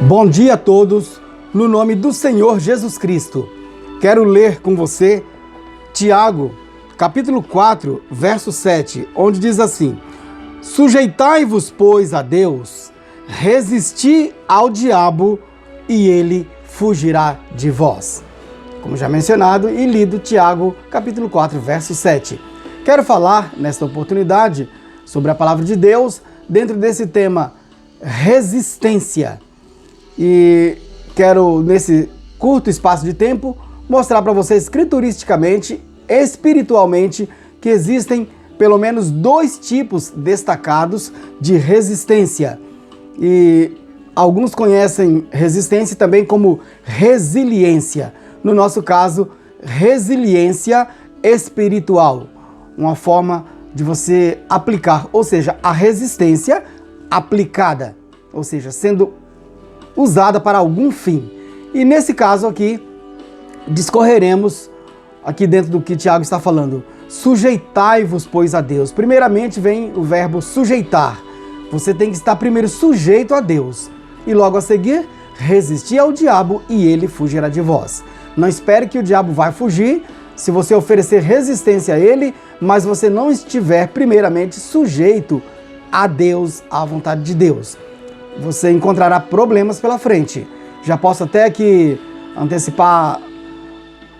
Bom dia a todos, no nome do Senhor Jesus Cristo. Quero ler com você Tiago, capítulo 4, verso 7, onde diz assim: Sujeitai-vos, pois, a Deus, resisti ao diabo e ele fugirá de vós. Como já mencionado e lido, Tiago, capítulo 4, verso 7. Quero falar, nesta oportunidade, sobre a palavra de Deus, dentro desse tema, resistência. E quero, nesse curto espaço de tempo, mostrar para vocês, escrituristicamente, espiritualmente, que existem pelo menos dois tipos destacados de resistência. E alguns conhecem resistência também como resiliência. No nosso caso, resiliência espiritual. Uma forma de você aplicar, ou seja, a resistência aplicada, ou seja, sendo usada para algum fim. E nesse caso aqui, discorreremos aqui dentro do que Tiago está falando. Sujeitai-vos, pois, a Deus. Primeiramente vem o verbo sujeitar. Você tem que estar primeiro sujeito a Deus. E logo a seguir, resistir ao diabo e ele fugirá de vós. Não espere que o diabo vai fugir se você oferecer resistência a ele, mas você não estiver primeiramente sujeito a Deus, à vontade de Deus. Você encontrará problemas pela frente. Já posso até aqui antecipar,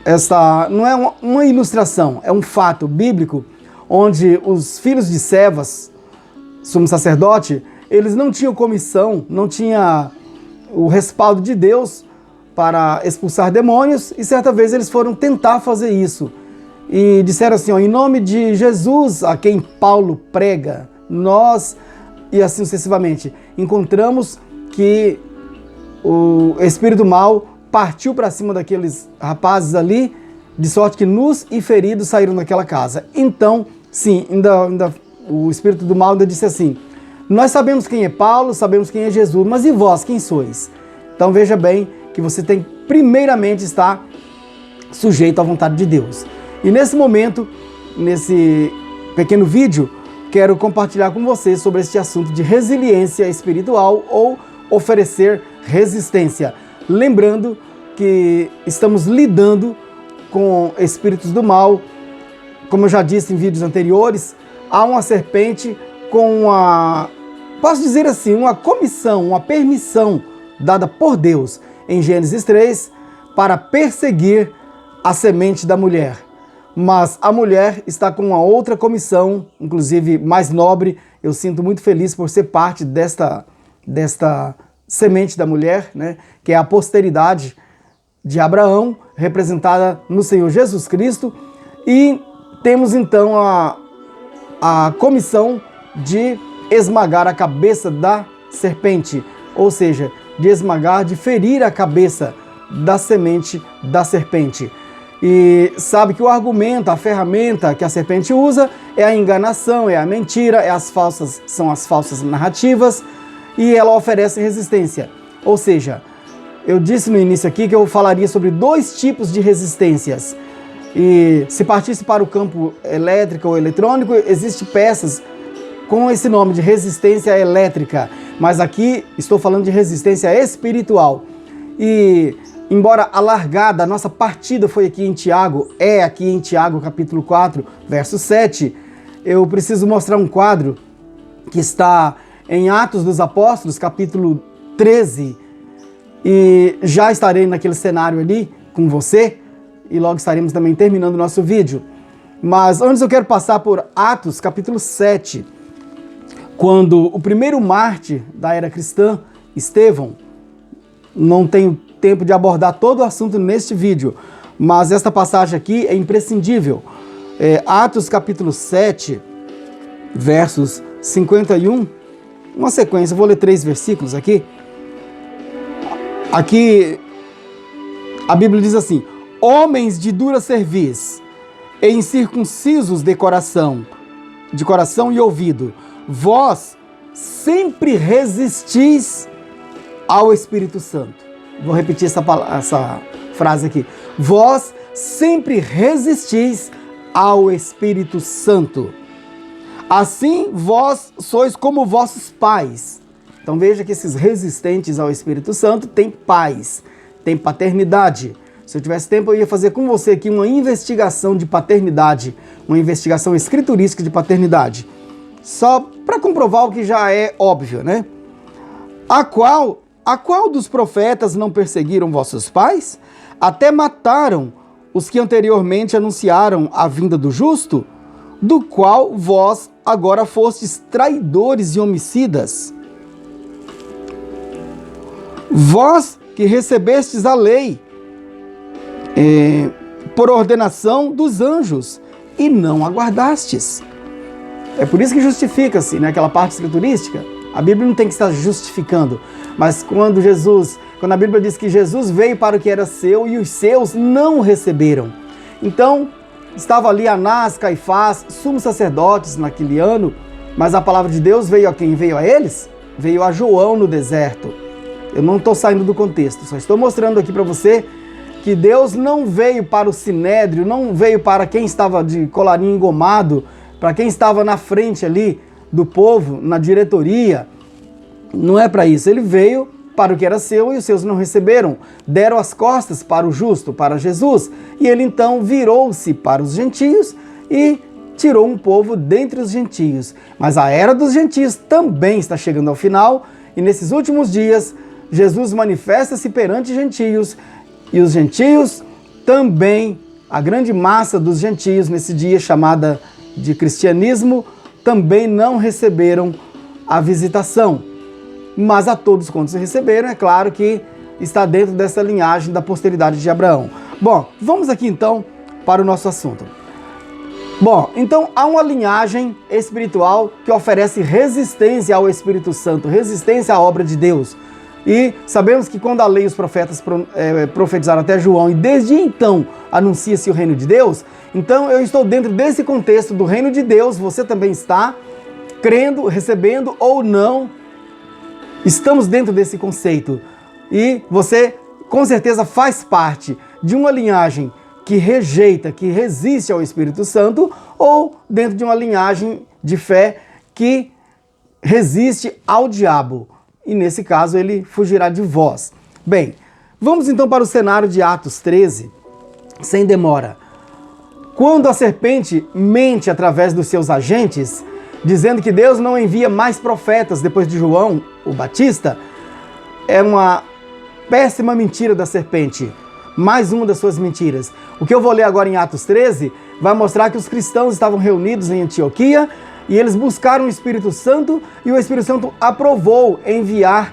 esta não é uma ilustração, é um fato bíblico, onde os filhos de Sevas, sumo sacerdote, eles não tinham comissão, não tinham o respaldo de Deus para expulsar demônios, e certa vez eles foram tentar fazer isso. E disseram assim, em nome de Jesus, a quem Paulo prega, nós, e assim sucessivamente, encontramos que o espírito mal partiu para cima daqueles rapazes ali, de sorte que nus e feridos saíram daquela casa. Então, sim, ainda o espírito do mal ainda disse assim: nós sabemos quem é Paulo, sabemos quem é Jesus, mas e vós, quem sois? Então veja bem que você tem primeiramente estar sujeito à vontade de Deus. E nesse momento, nesse pequeno vídeo, quero compartilhar com vocês sobre este assunto de resiliência espiritual ou oferecer resistência. Lembrando que estamos lidando com espíritos do mal. Como eu já disse em vídeos anteriores, há uma serpente com posso dizer assim, uma comissão, uma permissão dada por Deus em Gênesis 3 para perseguir a semente da mulher. Mas a mulher está com uma outra comissão, inclusive mais nobre. Eu sinto muito feliz por ser parte desta semente da mulher, né? Que é a posteridade de Abraão, representada no Senhor Jesus Cristo. E temos então a comissão de esmagar a cabeça da serpente, ou seja, de esmagar, de ferir a cabeça da semente da serpente. E sabe que o argumento, a ferramenta que a serpente usa é a enganação, é a mentira, são as falsas narrativas, e ela oferece resistência. Ou seja, eu disse no início aqui que eu falaria sobre dois tipos de resistências. E se partisse para o campo elétrico ou eletrônico, existem peças com esse nome de resistência elétrica. Mas aqui estou falando de resistência espiritual. E embora a largada, a nossa partida foi aqui em Tiago, aqui em Tiago capítulo 4, verso 7, eu preciso mostrar um quadro que está em Atos dos Apóstolos, capítulo 13, e já estarei naquele cenário ali com você, e logo estaremos também terminando o nosso vídeo. Mas antes eu quero passar por Atos capítulo 7, quando o primeiro mártir da era cristã, Estevão, não tenho tempo de abordar todo o assunto neste vídeo, mas esta passagem aqui é imprescindível. Atos capítulo 7, versos 51, uma sequência, eu vou ler 3 versículos aqui. Aqui a Bíblia diz assim: homens de dura cerviz e incircuncisos de coração e ouvido, vós sempre resistis ao Espírito Santo. Vou repetir essa frase aqui. Vós sempre resistis ao Espírito Santo. Assim vós sois como vossos pais. Então veja que esses resistentes ao Espírito Santo têm pais, têm paternidade. Se eu tivesse tempo, eu ia fazer com você aqui uma investigação de paternidade, uma investigação escriturística de paternidade. Só para comprovar o que já é óbvio, né? A qual dos profetas não perseguiram vossos pais? Até mataram os que anteriormente anunciaram a vinda do justo, do qual vós agora fostes traidores e homicidas. Vós que recebestes a lei por ordenação dos anjos e não aguardastes. É por isso que justifica-se, né, aquela parte escriturística. A Bíblia não tem que estar justificando, mas quando a Bíblia diz que Jesus veio para o que era seu e os seus não o receberam. Então, estava ali Anás, Caifás, sumos sacerdotes naquele ano, mas a palavra de Deus veio a quem? Veio a eles? Veio a João no deserto. Eu não estou saindo do contexto, só estou mostrando aqui para você que Deus não veio para o sinédrio, não veio para quem estava de colarinho engomado, para quem estava na frente ali do povo, na diretoria. Não é para isso. Ele veio para o que era seu e os seus não receberam. Deram as costas para o justo, para Jesus. E ele então virou-se para os gentios e tirou um povo dentre os gentios. Mas a era dos gentios também está chegando ao final. E nesses últimos dias, Jesus manifesta-se perante gentios. E os gentios também, a grande massa dos gentios nesse dia chamada de cristianismo, também não receberam a visitação. Mas a todos quantos receberam, é claro que está dentro dessa linhagem da posteridade de Abraão. Bom, vamos aqui então para o nosso assunto. Bom, então há uma linhagem espiritual que oferece resistência ao Espírito Santo, resistência à obra de Deus. E sabemos que quando a lei e os profetas profetizaram até João, e desde então anuncia-se o reino de Deus, então eu estou dentro desse contexto do reino de Deus, você também está crendo, recebendo ou não, estamos dentro desse conceito. E você com certeza faz parte de uma linhagem que rejeita, que resiste ao Espírito Santo, ou dentro de uma linhagem de fé que resiste ao diabo. E nesse caso ele fugirá de vós. Bem, vamos então para o cenário de Atos 13, sem demora. Quando a serpente mente através dos seus agentes, dizendo que Deus não envia mais profetas depois de João, o Batista, é uma péssima mentira da serpente. Mais uma das suas mentiras. O que eu vou ler agora em Atos 13 vai mostrar que os cristãos estavam reunidos em Antioquia e eles buscaram o Espírito Santo e o Espírito Santo aprovou enviar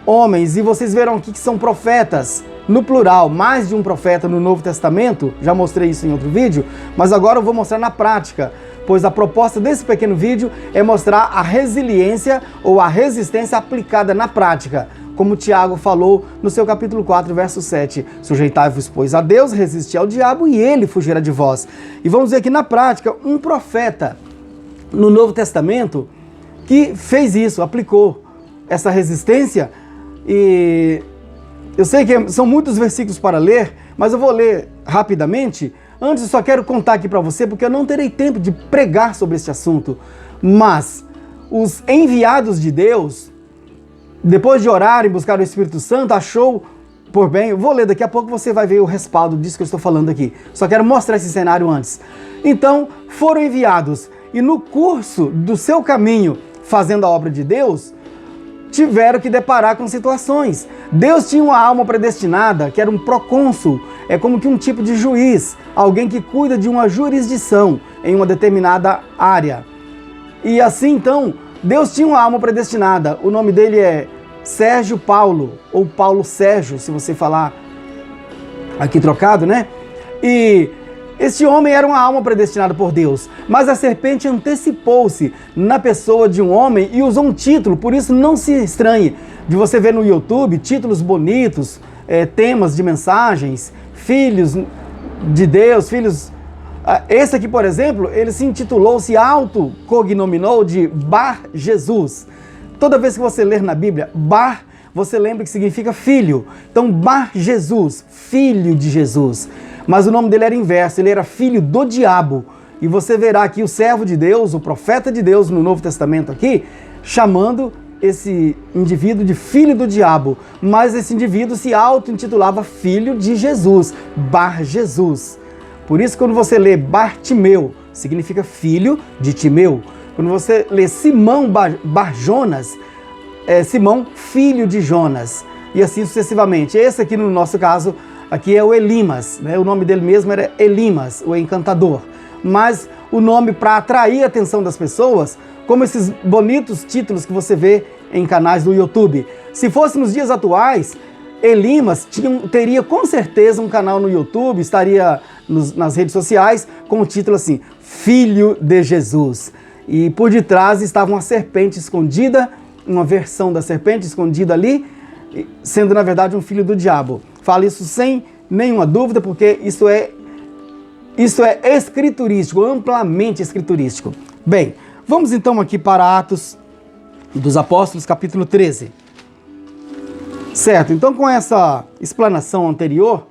homens. E vocês verão aqui que são profetas, no plural, mais de um profeta no Novo Testamento. Já mostrei isso em outro vídeo, mas agora eu vou mostrar na prática, pois a proposta desse pequeno vídeo é mostrar a resiliência ou a resistência aplicada na prática. Como Tiago falou no seu capítulo 4, verso 7. Sujeitai-vos, pois, a Deus, resisti ao diabo e ele fugirá de vós. E vamos ver aqui na prática um profeta no Novo Testamento que fez isso, aplicou essa resistência. E eu sei que são muitos versículos para ler, mas eu vou ler rapidamente. Antes eu só quero contar aqui para você, porque eu não terei tempo de pregar sobre este assunto. Mas os enviados de Deus, depois de orar e buscar o Espírito Santo, achou por bem, eu vou ler daqui a pouco, você vai ver o respaldo disso que eu estou falando aqui. Só quero mostrar esse cenário antes. Então, foram enviados e no curso do seu caminho, fazendo a obra de Deus, tiveram que deparar com situações. Deus tinha uma alma predestinada, que era um procônsul, é como que um tipo de juiz, alguém que cuida de uma jurisdição em uma determinada área. E assim, então, Deus tinha uma alma predestinada, o nome dele é Sérgio Paulo, ou Paulo Sérgio, se você falar aqui trocado, né? E este homem era uma alma predestinada por Deus, mas a serpente antecipou-se na pessoa de um homem e usou um título, por isso não se estranhe de você ver no YouTube títulos bonitos, temas de mensagens, filhos de Deus, filhos... Esse aqui, por exemplo, ele se intitulou, se autocognominou de Bar Jesus. Toda vez que você ler na Bíblia, Bar, você lembra que significa filho. Então, Bar Jesus, filho de Jesus. Mas o nome dele era inverso, ele era filho do diabo. E você verá aqui o servo de Deus, o profeta de Deus no Novo Testamento aqui, chamando esse indivíduo de filho do diabo, mas esse indivíduo se auto-intitulava filho de Jesus, Bar Jesus. Por isso, quando você lê Bartimeu, significa filho de Timeu. Quando você lê Simão Bar Jonas, é Simão, filho de Jonas. E assim sucessivamente. Esse aqui, no nosso caso, aqui é o Elimas, né? O nome dele mesmo era Elimas, o encantador. Mas o nome para atrair a atenção das pessoas, como esses bonitos títulos que você vê em canais do YouTube. Se fosse nos dias atuais, Elimas teria com certeza um canal no YouTube, estaria nas redes sociais com o título assim, Filho de Jesus. E por detrás estava uma serpente escondida, uma versão da serpente escondida ali, sendo na verdade um filho do diabo. Falo isso sem nenhuma dúvida, porque isso é escriturístico, amplamente escriturístico. Bem, vamos então aqui para Atos dos Apóstolos, capítulo 13. Certo, então com essa explanação anterior,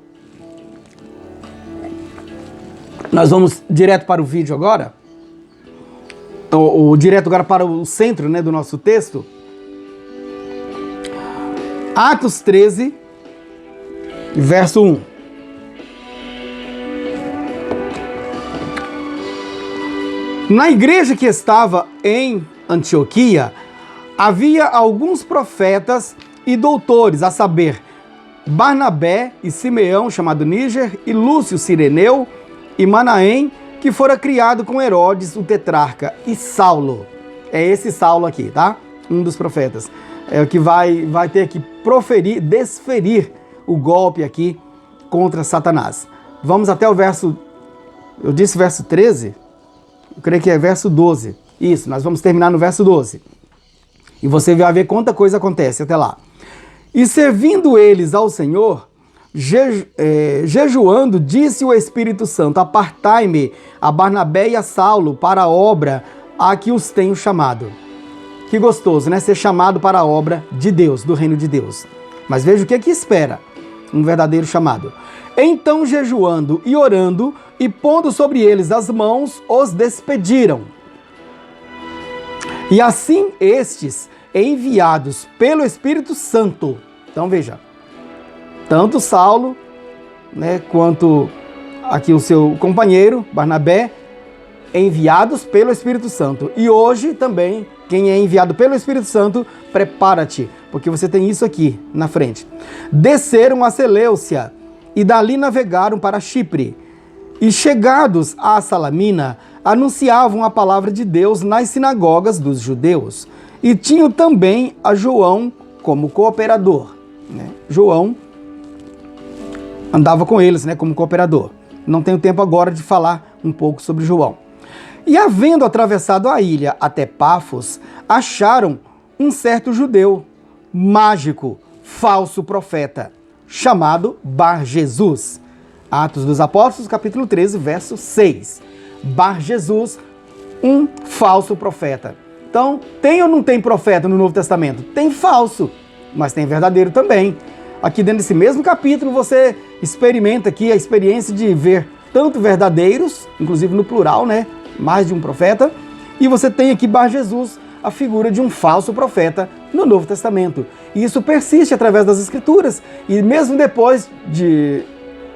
nós vamos direto para o vídeo agora, direto agora para o centro, né, do nosso texto. Atos 13, verso 1. Na igreja que estava em Antioquia, havia alguns profetas e doutores, a saber, Barnabé e Simeão, chamado Níger, e Lúcio Cireneu, e Manaém, que fora criado com Herodes, o tetrarca, e Saulo. É esse Saulo aqui, tá? Um dos profetas. É o que vai ter que desferir o golpe aqui contra Satanás. Vamos até o verso, eu disse verso 13? Eu creio que é verso 12. Isso, nós vamos terminar no verso 12. E você vai ver quanta coisa acontece até lá. E servindo eles ao Senhor, jejuando, disse o Espírito Santo, apartai-me a Barnabé e a Saulo para a obra a que os tenho chamado. Que gostoso, né? Ser chamado para a obra de Deus, do reino de Deus. Mas veja o que espera um verdadeiro chamado. Então, jejuando e orando, e pondo sobre eles as mãos, os despediram. E assim estes, enviados pelo Espírito Santo. Então veja, tanto Saulo, né, quanto aqui o seu companheiro, Barnabé, enviados pelo Espírito Santo. E hoje também, quem é enviado pelo Espírito Santo, prepara-te, porque você tem isso aqui na frente. Desceram a Seleucia e dali navegaram para Chipre. E chegados a Salamina, anunciavam a palavra de Deus nas sinagogas dos judeus. E tinham também a João como cooperador. Né? João andava com eles, né, como cooperador. Não tenho tempo agora de falar um pouco sobre João. E havendo atravessado a ilha até Pafos, acharam um certo judeu, mágico, falso profeta, chamado Bar Jesus. Atos dos Apóstolos, capítulo 13, verso 6. Bar Jesus, um falso profeta. Então, tem ou não tem profeta no Novo Testamento? Tem falso, mas tem verdadeiro também. Aqui dentro desse mesmo capítulo, você experimenta aqui a experiência de ver tanto verdadeiros, inclusive no plural, né? Mais de um profeta. E você tem aqui Bar Jesus, a figura de um falso profeta no Novo Testamento. E isso persiste através das Escrituras. E mesmo depois de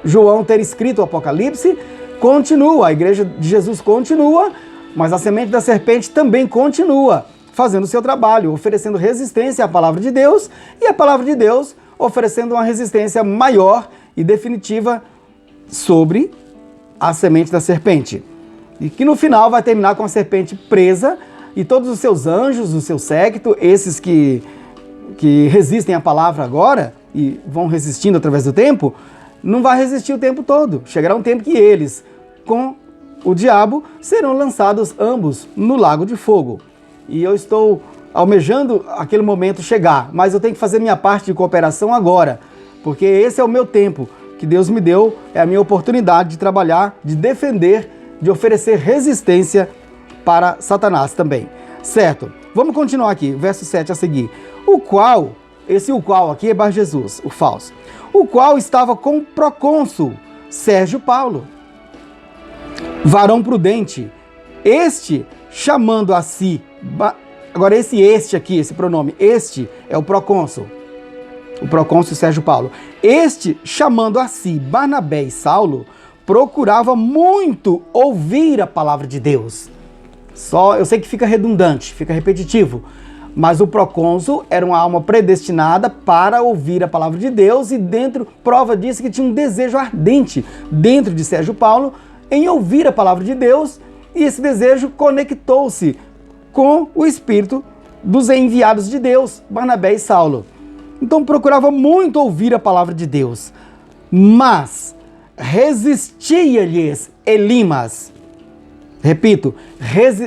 João ter escrito o Apocalipse, continua, a igreja de Jesus continua, mas a semente da serpente também continua fazendo o seu trabalho, oferecendo resistência à palavra de Deus, e a palavra de Deus oferecendo uma resistência maior e definitiva sobre a semente da serpente. E que no final vai terminar com a serpente presa e todos os seus anjos, o seu séquito, esses que resistem à palavra agora e vão resistindo através do tempo, não vai resistir o tempo todo. Chegará um tempo que eles, com o diabo, serão lançados ambos no lago de fogo. E eu estou almejando aquele momento chegar, mas eu tenho que fazer minha parte de cooperação agora, porque esse é o meu tempo que Deus me deu, é a minha oportunidade de trabalhar, de defender, de oferecer resistência para Satanás também. Certo? Vamos continuar aqui, verso 7 a seguir. O qual aqui é Bar Jesus, o falso, o qual estava com o procônsul Sérgio Paulo, varão prudente, este chamando a si, Agora este aqui, esse pronome, este é o procônsul Sérgio Paulo. Este, chamando a si Barnabé e Saulo, procurava muito ouvir a palavra de Deus. Eu sei que fica redundante, fica repetitivo, mas o procônsul era uma alma predestinada para ouvir a palavra de Deus e prova disso que tinha um desejo ardente dentro de Sérgio Paulo em ouvir a palavra de Deus, e esse desejo conectou-se com o espírito dos enviados de Deus, Barnabé e Saulo. Então procurava muito ouvir a palavra de Deus, mas resistia-lhes Elimas. Repito,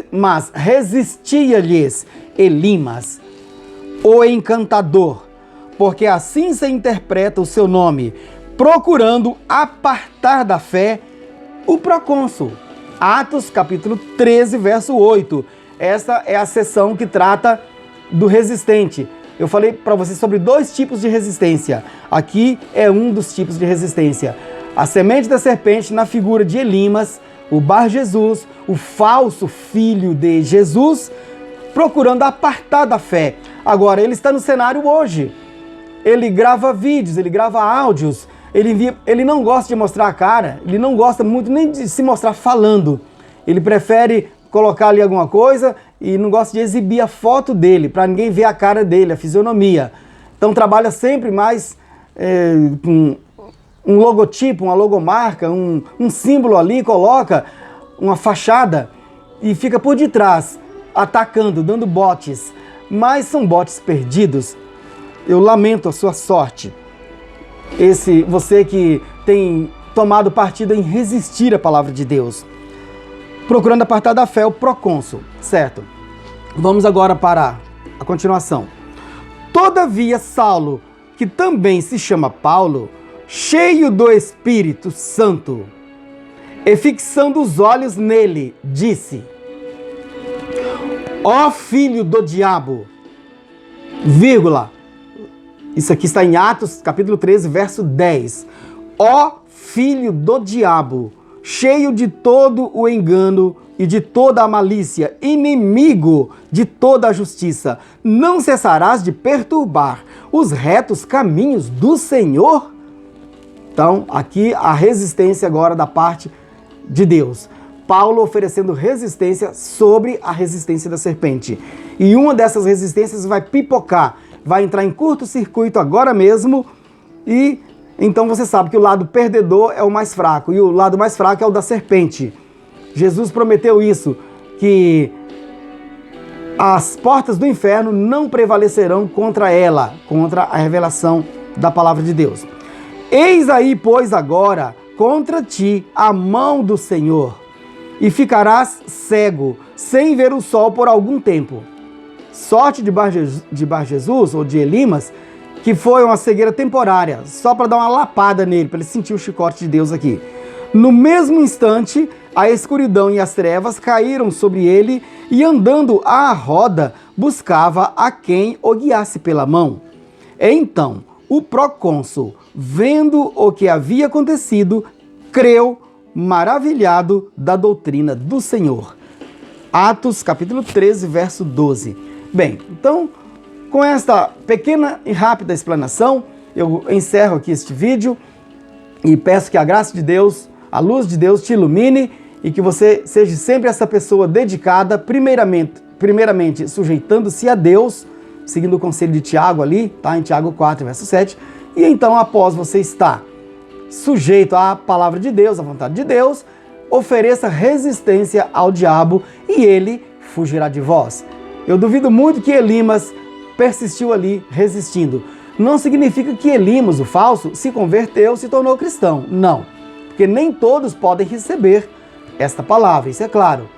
mas resistia-lhes Elimas, o encantador, porque assim se interpreta o seu nome, procurando apartar da fé o procônsul. Atos capítulo 13, verso 8. Essa é a seção que trata do resistente. Eu falei para vocês sobre 2 tipos de resistência. Aqui é um dos tipos de resistência. A semente da serpente na figura de Elimas, o Bar Jesus, o falso filho de Jesus, procurando apartar da fé. Agora, ele está no cenário hoje. Ele grava vídeos, ele grava áudios, ele não gosta de mostrar a cara, ele não gosta muito nem de se mostrar falando. Ele prefere colocar ali alguma coisa e não gosta de exibir a foto dele, para ninguém ver a cara dele, a fisionomia. Então trabalha sempre mais com um logotipo, uma logomarca, um símbolo ali, coloca uma fachada e fica por detrás, atacando, dando botes. Mas são botes perdidos. Eu lamento a sua sorte. Você que tem tomado partido em resistir à palavra de Deus, procurando apartar da fé o procônsul, certo? Vamos agora para a continuação. Todavia Saulo, que também se chama Paulo, cheio do Espírito Santo, e fixando os olhos nele, disse: ó filho do diabo, vírgula, isso aqui está em Atos capítulo 13, verso 10. Ó filho do diabo, cheio de todo o engano e de toda a malícia, inimigo de toda a justiça, não cessarás de perturbar os retos caminhos do Senhor? Então, aqui a resistência agora da parte de Deus. Paulo oferecendo resistência sobre a resistência da serpente. E uma dessas resistências vai pipocar, vai entrar em curto-circuito agora mesmo, e então você sabe que o lado perdedor é o mais fraco, e o lado mais fraco é o da serpente. Jesus prometeu isso, que as portas do inferno não prevalecerão contra ela, contra a revelação da palavra de Deus. Eis aí, pois, agora contra ti a mão do Senhor, e ficarás cego, sem ver o sol por algum tempo. Sorte de Bar Jesus, ou de Elimas, que foi uma cegueira temporária, só para dar uma lapada nele, para ele sentir o chicote de Deus aqui. No mesmo instante, a escuridão e as trevas caíram sobre ele, e andando à roda, buscava a quem o guiasse pela mão. Então, o procônsul, vendo o que havia acontecido, creu, maravilhado da doutrina do Senhor. Atos capítulo 13, verso 12. Bem, então, com esta pequena e rápida explanação, eu encerro aqui este vídeo e peço que a graça de Deus, a luz de Deus te ilumine e que você seja sempre essa pessoa dedicada, primeiramente sujeitando-se a Deus, seguindo o conselho de Tiago ali, tá? Em Tiago 4, verso 7, e então após você estar sujeito à palavra de Deus, à vontade de Deus, ofereça resistência ao diabo e ele fugirá de vós. Eu duvido muito que Elimas persistiu ali resistindo. Não significa que Elimas, o falso, se converteu, se tornou cristão. Não, porque nem todos podem receber esta palavra, isso é claro.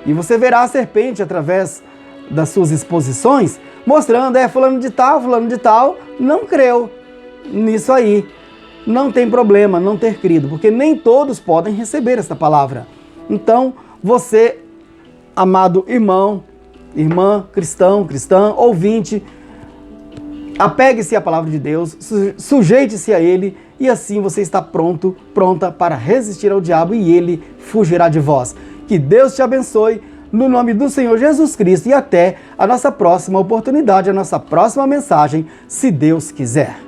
E você verá a serpente através das suas exposições, mostrando, fulano de tal, não creu nisso aí. Não tem problema não ter crido, porque nem todos podem receber esta palavra. Então, você, amado irmão, irmã, cristão, cristã, ouvinte, apegue-se à palavra de Deus, sujeite-se a Ele, e assim você está pronta para resistir ao diabo e ele fugirá de vós. Que Deus te abençoe, no nome do Senhor Jesus Cristo, e até a nossa próxima oportunidade, a nossa próxima mensagem, se Deus quiser.